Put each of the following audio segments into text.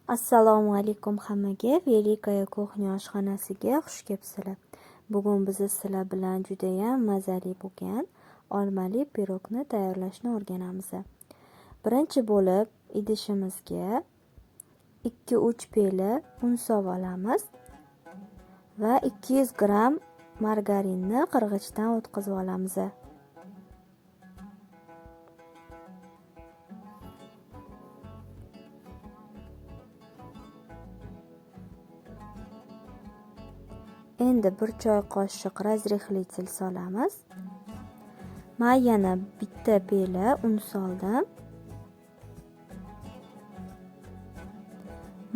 Assalomu alaykum hammaga. Velikaya kuxnya oshxonasiga xush kelibsizlar. Bugun biz sizlar bilan juda ham mazali bo'lgan olmali pirogni tayyorlashni o'rganamiz. Birinchi bo'lib idishimizga 2-3 pela un solib olamiz va 200 gram margarinni qirg'ichdan o'tkazib olamiz. Endi 1 choy qoshiq razrihlitel solamiz. Men yana bitta pela un soldim.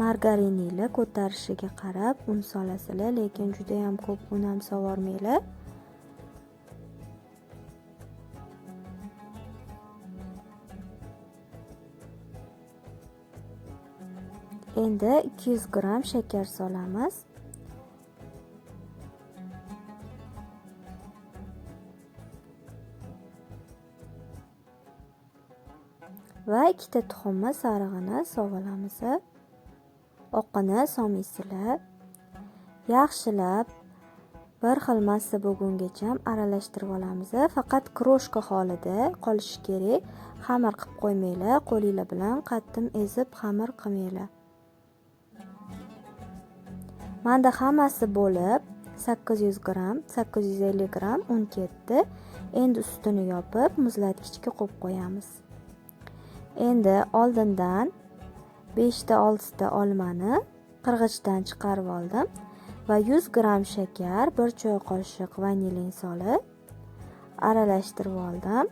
Margarinni ko'tarishiga qarab un solasizlar, lekin juda ham ko'p un ham sovormanglar. Endi 200 gram shakar solamiz. Va 2 tuxumni sarig'ini solamiz. Oqini solmaysizlar. Yaxshilab bir xil massa bo'lgungacha aralashtirib olamiz. Faqat kroshka holida qolishi kerak. Xamir qilib qo'ymanglar, qo'linglar bilan qattiq ezib xamir qilmanglar. Menda hammasi bo'lib 800 gram, 850 gram un ketdi. Endi ustini yopib muzlatgichga qo'yib qo'yamiz. Endi oldindan 5 ta 6 ta olmani qirg'ichdan chiqarib oldim va 100 gram shakar, 1 choy qoshiq vanilin solib aralashtirib oldim.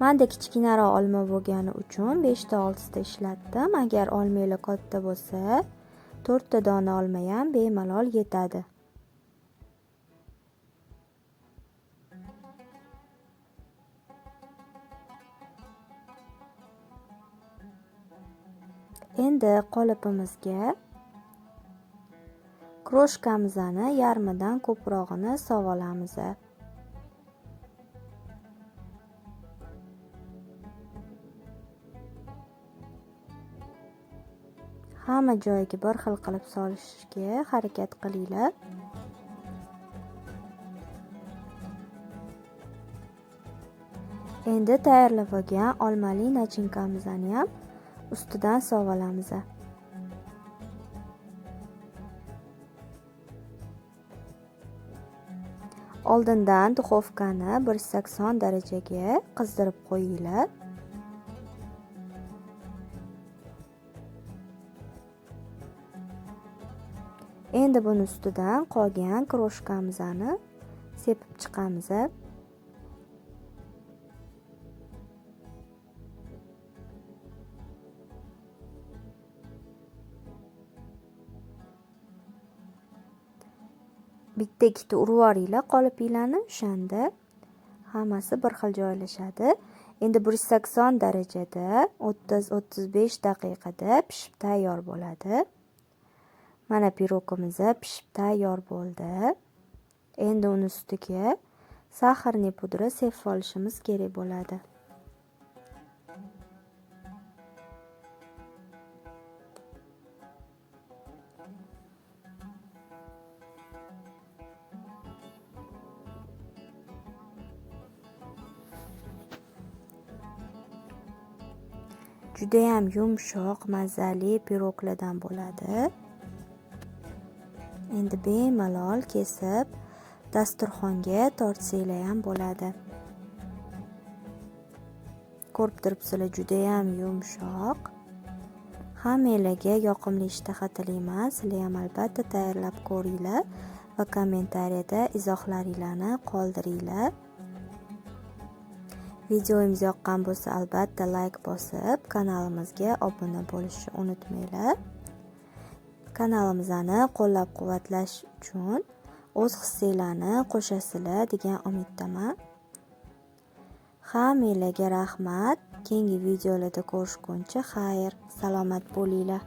Menda kichkinaroq olma bo'lgani uchun 5 ta 6 ta ishlatdim. Agar olmanglar katta bo'lsa, 4 ta dona olma ham bemalol yetadi. Endi qolipimizga kroshkamizni yarmidan ko'prog'ini solib olamiz. Hamma joyiga bir xil qilib solishga harakat qilinglar. Endi tayyorlab olgan olmali nachinkamizni ham ustidan solib olamiz. Oldindan duxovkani 180 darajaga qizdirib qo'yinglar. Endi buni ustidan qolgan kroshkamizni sepib chiqamiz. Bitta-ikkita urib olinglar qolipinglarni, o'shanda hammasi bir xil joylashadi. Endi 180 darajada 30-35 daqiqada pishib tayyor bo'ladi. Mana pirogimiz pishib tayyor bo'ldi. Endi uni ustiga saxarni pudra sepib olishimiz kerak bo'ladi. Juda ham yumshoq, mazali piroglardan bo'ladi. Endi bemalol kesib dasturxonga tortsanglar ham bo'ladi. Ko'rib turibsizlar, juda ham yumshoq. Hammanglarga yoqimli ishtaha tilayman. Sizlar ham albatta tayyorlab ko'ringlar va kommentariyada izohlaringizni qoldiringlar. Videomiz yoqqan bo'lsa albatta like bosib, kanalimizga obuna bo'lishni unutmanglar. Kanalimizni qo'llab-quvvatlash uchun o'z hissanglarni qo'shasizlar degan umiddaman. Hammanglarga rahmat. Keyingi videolarda ko'rishguncha xayr, salomat bo'linglar.